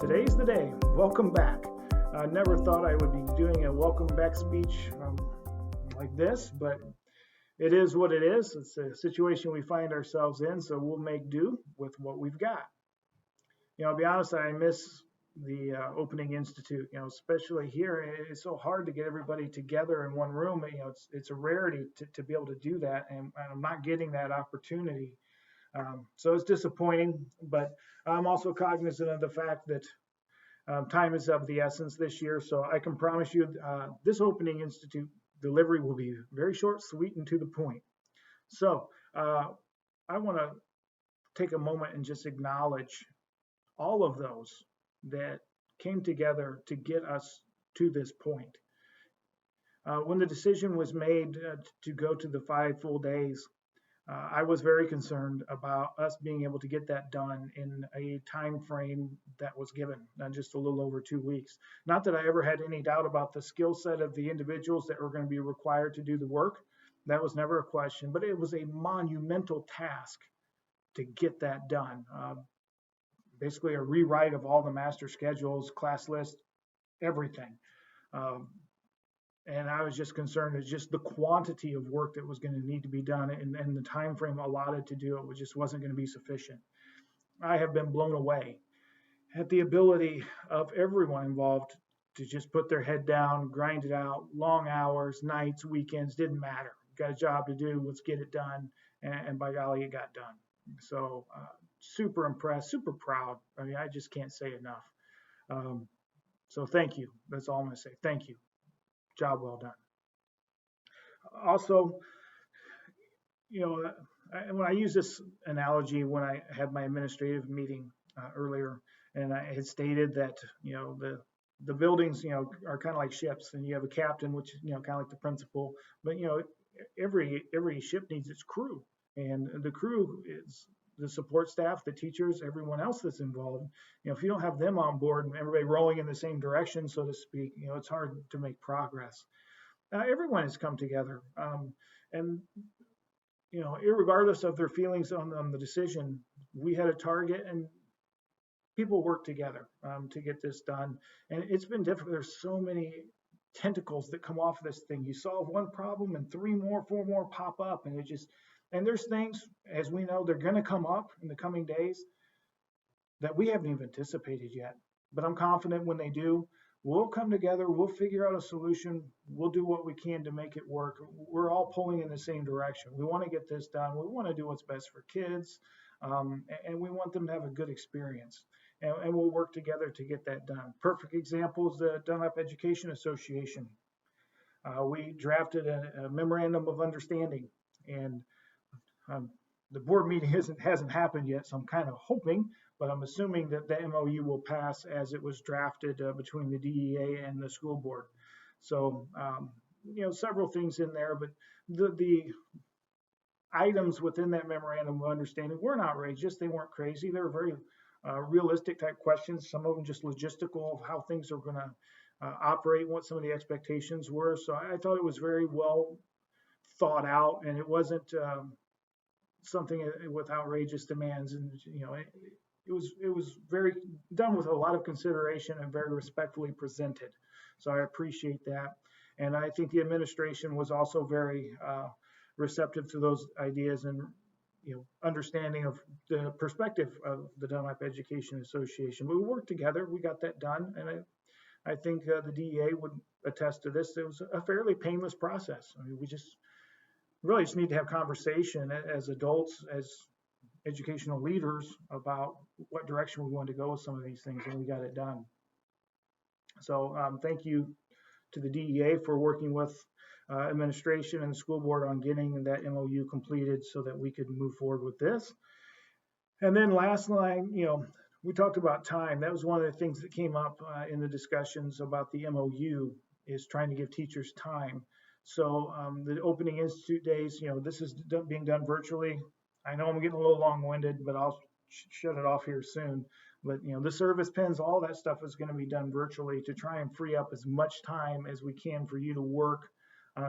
Today's the day. Welcome back. I never thought I would be doing a welcome back speech like this, but it is what it is. It's a situation we find ourselves in, so we'll make do with what we've got. I'll be honest, I miss the opening institute. Especially here, it's so hard to get everybody together in one room. It's a rarity to be able to do that, and I'm not getting that opportunity. So it's disappointing, but I'm also cognizant of the fact that time is of the essence this year. So I can promise you this Opening Institute delivery will be very short, sweet, and to the point. So I want to take a moment and just acknowledge all of those that came together to get us to this point. When the decision was made to go to the 5 full days, I was very concerned about us being able to get that done in a time frame that was given, just a little over 2 weeks. Not that I ever had any doubt about the skill set of the individuals that were going to be required to do the work. That was never a question, but it was a monumental task to get that done. Basically a rewrite of all the master schedules, class list, everything. And I was just concerned with just the quantity of work that was going to need to be done and the time frame allotted to do it just wasn't going to be sufficient. I have been blown away at the ability of everyone involved to just put their head down, grind it out, long hours, nights, weekends, didn't matter. Got a job to do, let's get it done. And by golly, it got done. So super impressed, super proud. I mean, I just can't say enough. So thank you. That's all I'm going to say. Thank you. Job well done. Also, when I use this analogy when I had my administrative meeting earlier, and I had stated that the buildings are kind of like ships, and you have a captain, which is kind of like the principal, but every ship needs its crew, and the crew is the support staff, the teachers, everyone else that's involved. If you don't have them on board and everybody rowing in the same direction, so to speak, it's hard to make progress. Everyone has come together, and irregardless of their feelings on the decision, we had a target, and people worked together to get this done. And it's been difficult. There's so many tentacles that come off this thing. You solve one problem, and 3 more, 4 more pop up, and there's things, as we know, they're going to come up in the coming days that we haven't even anticipated yet. But I'm confident when they do, we'll come together, we'll figure out a solution, we'll do what we can to make it work. We're all pulling in the same direction. We want to get this done. We want to do what's best for kids, and we want them to have a good experience. And we'll work together to get that done. Perfect example is the Dunlap Education Association. We drafted a memorandum of understanding, and the board meeting hasn't happened yet, so I'm kind of hoping, but I'm assuming that the MOU will pass as it was drafted between the DEA and the school board. So, several things in there, but the items within that memorandum of understanding weren't outrageous. They weren't crazy. They were very realistic type questions. Some of them just logistical of how things are going to operate, what some of the expectations were. So I thought it was very well thought out, and it wasn't something with outrageous demands, and it was very done with a lot of consideration and very respectfully presented. So I appreciate that, and I think the administration was also very receptive to those ideas and understanding of the perspective of the Dunlap Education Association. But we worked together, we got that done, and I think the DEA would attest to this. It was a fairly painless process. I mean, we really just need to have conversation as adults, as educational leaders, about what direction we want to go with some of these things, and we got it done. So thank you to the DEA for working with administration and the school board on getting that MOU completed so that we could move forward with this. And then last line, we talked about time. That was one of the things that came up in the discussions about the MOU, is trying to give teachers time. So the Opening Institute days, this is being done virtually. I know I'm getting a little long-winded, but I'll shut it off here soon. But the service pins, all that stuff is going to be done virtually to try and free up as much time as we can for you to work,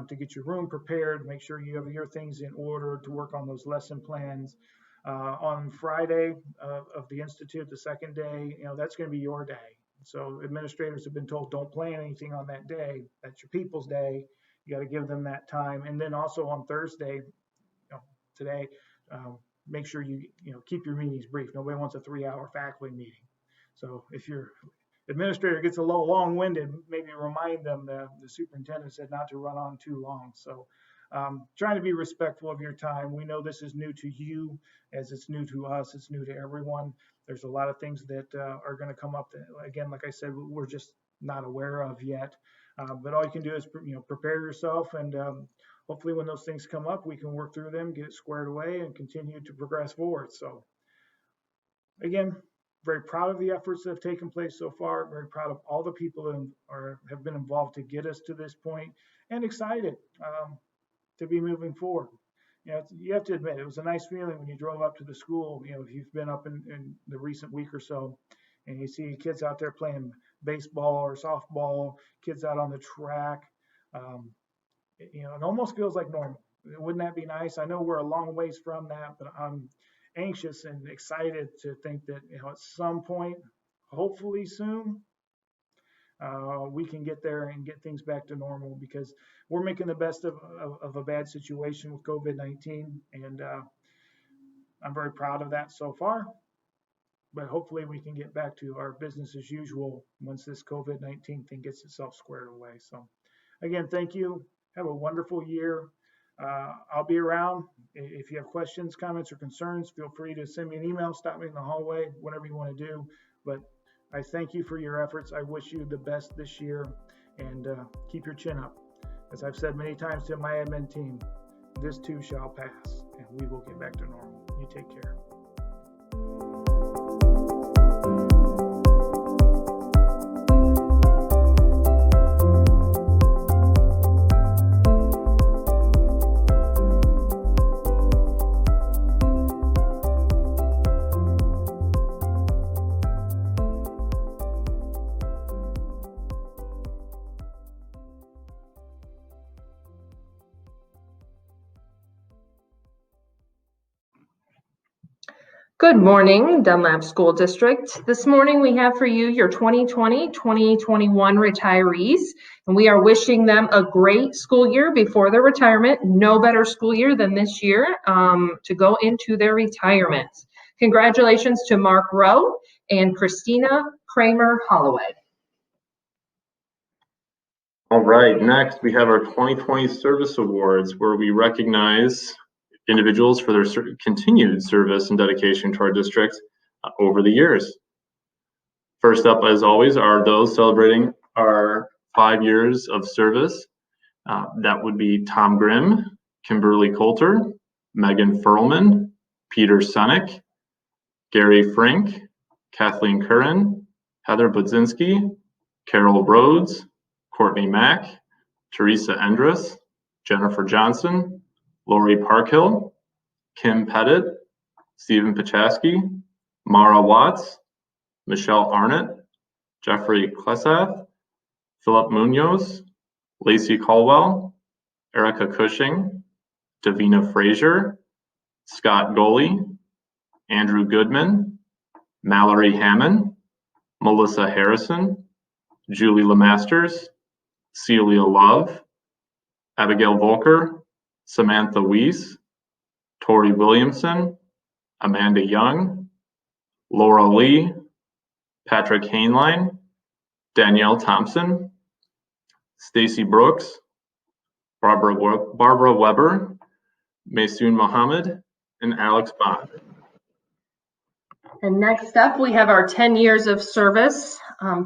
to get your room prepared, make sure you have your things in order, to work on those lesson plans, On Friday of the Institute, the second day, that's going to be your day. So administrators have been told, don't plan anything on that day. That's your people's day. You got to give them that time. And then also on Thursday, today, make sure you keep your meetings brief. Nobody wants a 3-hour faculty meeting. So if your administrator gets a little long-winded, maybe remind them the superintendent said not to run on too long. So trying to be respectful of your time. We know this is new to you as it's new to us. It's new to everyone. There's a lot of things that are going to come up that, again, like I said, we're just not aware of yet. But all you can do is prepare yourself, and hopefully when those things come up, we can work through them, get it squared away, and continue to progress forward. So again, very proud of the efforts that have taken place so far. Very proud of all the people that have been involved to get us to this point, and excited to be moving forward. You have to admit, it was a nice feeling when you drove up to the school, if you've been up in the recent week or so, and you see kids out there playing baseball or softball, kids out on the track. It almost feels like normal. Wouldn't that be nice? I know we're a long ways from that, but I'm anxious and excited to think that at some point, hopefully soon, we can get there and get things back to normal, because we're making the best of a bad situation with COVID-19, and I'm very proud of that so far. But hopefully we can get back to our business as usual once this COVID-19 thing gets itself squared away. So again, thank you. Have a wonderful year. I'll be around. If you have questions, comments, or concerns, feel free to send me an email, stop me in the hallway, whatever you want to do. But I thank you for your efforts. I wish you the best this year, and keep your chin up. As I've said many times to my admin team, this too shall pass, and we will get back to normal. You take care. Good morning, Dunlap School District. This morning we have for you your 2020-2021 retirees, and we are wishing them a great school year before their retirement. No better school year than this year to go into their retirement. Congratulations to Mark Rowe and Christina Kramer Holloway. All right, next we have our 2020 Service Awards, where we recognize individuals for their continued service and dedication to our district over the years. First up, as always, are those celebrating our 5 years of service. That would be Tom Grimm, Kimberly Coulter, Megan Furlman, Peter Sonic, Gary Frank, Kathleen Curran, Heather Budzinski, Carol Rhodes, Courtney Mack, Teresa Endress, Jennifer Johnson, Lori Parkhill, Kim Pettit, Stephen Pachaski, Mara Watts, Michelle Arnott, Jeffrey Klesath, Philip Munoz, Lacey Caldwell, Erica Cushing, Davina Frazier, Scott Goley, Andrew Goodman, Mallory Hammond, Melissa Harrison, Julie Lemasters, Celia Love, Abigail Volker, Samantha Weiss, Tori Williamson, Amanda Young, Laura Lee, Patrick Hainline, Danielle Thompson, Stacy Brooks, Barbara Weber, Maysoon Mohammed, and Alex Bond. And next up, we have our 10 years of service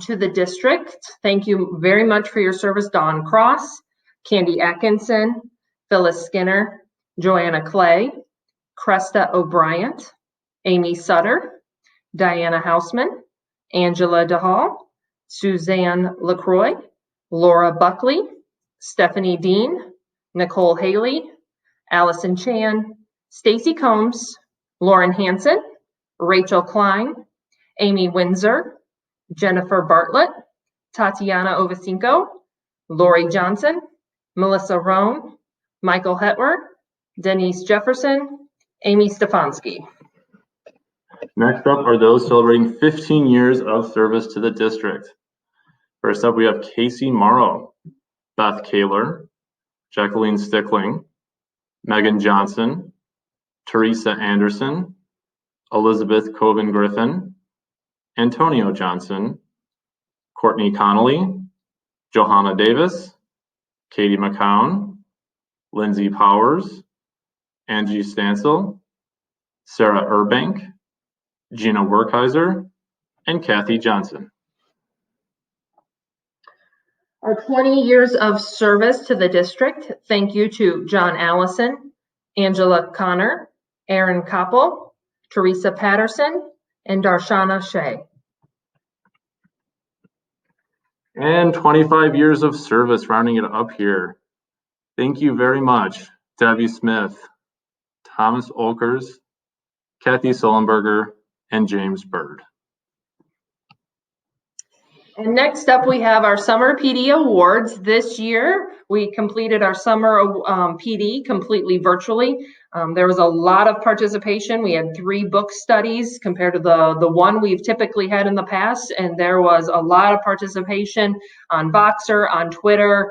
to the district. Thank you very much for your service, Dawn Cross, Candy Atkinson, Phyllis Skinner, Joanna Clay, Cresta O'Brien, Amy Sutter, Diana Hausman, Angela DeHall, Suzanne LaCroix, Laura Buckley, Stephanie Dean, Nicole Haley, Allison Chan, Stacy Combs, Lauren Hansen, Rachel Klein, Amy Windsor, Jennifer Bartlett, Tatiana Ovacinco, Lori Johnson, Melissa Roan, Michael Hetwer, Denise Jefferson, Amy Stefanski. Next up are those celebrating 15 years of service to the district. First up, we have Casey Morrow, Beth Kaler, Jacqueline Stickling, Megan Johnson, Teresa Anderson, Elizabeth Coven Griffin, Antonio Johnson, Courtney Connolly, Johanna Davis, Katie McCown, Lindsay Powers, Angie Stansel, Sarah Urbank, Gina Werkheiser, and Kathy Johnson. Our 20 years of service to the district. Thank you to John Allison, Angela Connor, Aaron Koppel, Teresa Patterson, and Darshana Shea. And 25 years of service, rounding it up here. Thank you very much, Debbie Smith, Thomas Olkers, Kathy Sullenberger, and James Bird. And next up, we have our Summer PD Awards. This year, we completed our Summer PD completely virtually. There was a lot of participation. We had 3 book studies compared to the one we've typically had in the past, and there was a lot of participation on Voxer, on Twitter,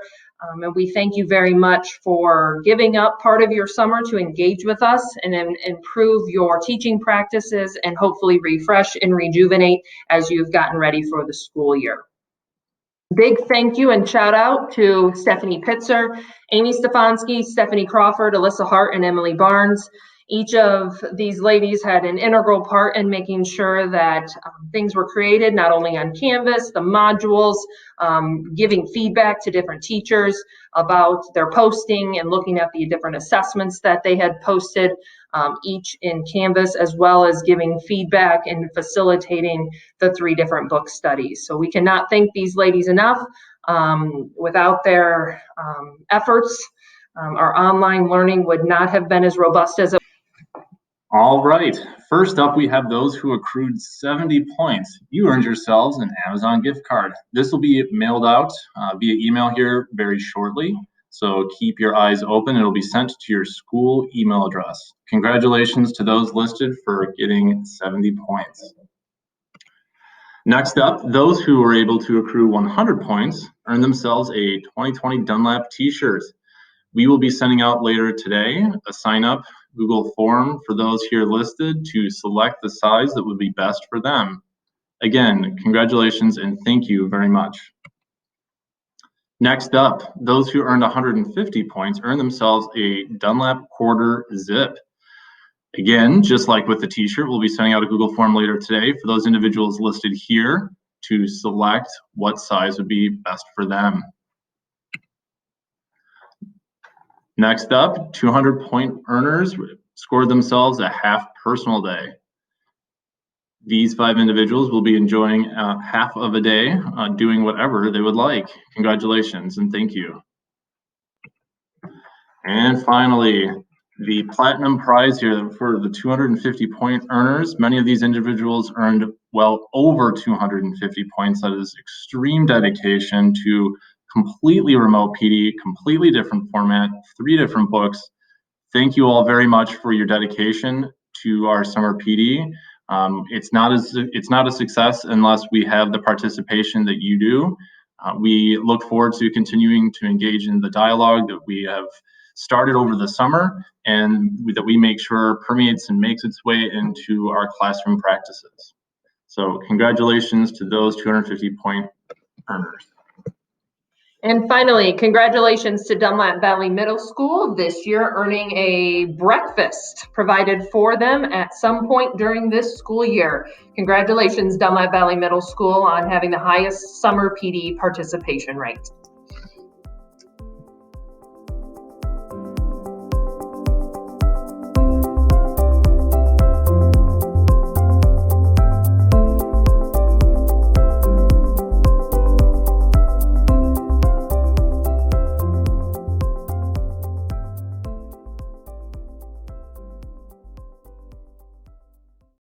and we thank you very much for giving up part of your summer to engage with us and improve your teaching practices and hopefully refresh and rejuvenate as you've gotten ready for the school year. Big thank you and shout out to Stephanie Pitzer, Amy Stefanski, Stephanie Crawford, Alyssa Hart, and Emily Barnes. Each of these ladies had an integral part in making sure that things were created, not only on Canvas, the modules, giving feedback to different teachers about their posting and looking at the different assessments that they had posted, each in Canvas, as well as giving feedback and facilitating the 3 different book studies. So we cannot thank these ladies enough. Without their efforts, our online learning would not have been as robust as it. All right, first up, we have those who accrued 70 points. You earned yourselves an Amazon gift card. This will be mailed out via email here very shortly. So keep your eyes open. It'll be sent to your school email address. Congratulations to those listed for getting 70 points. Next up, those who were able to accrue 100 points earned themselves a 2020 Dunlap t-shirt. We will be sending out later today a sign-up Google form for those here listed to select the size that would be best for them. Again, congratulations and thank you very much. Next up, those who earned 150 points earned themselves a Dunlap quarter zip. Again, just like with the t-shirt, we'll be sending out a Google form later today for those individuals listed here to select what size would be best for them. Next up, 200-point earners scored themselves a half personal day. These 5 individuals will be enjoying half of a day doing whatever they would like. Congratulations and thank you. And finally, the platinum prize here for the 250-point earners. Many of these individuals earned well over 250 points. That is extreme dedication to completely remote PD, completely different format, 3 different books. Thank you all very much for your dedication to our summer PD. It's not a success unless we have the participation that you do. We look forward to continuing to engage in the dialogue that we have started over the summer and that we make sure permeates and makes its way into our classroom practices. So congratulations to those 250-point earners. And finally, congratulations to Dunlap Valley Middle School this year earning a breakfast provided for them at some point during this school year. Congratulations, Dunlap Valley Middle School, on having the highest summer PD participation rate.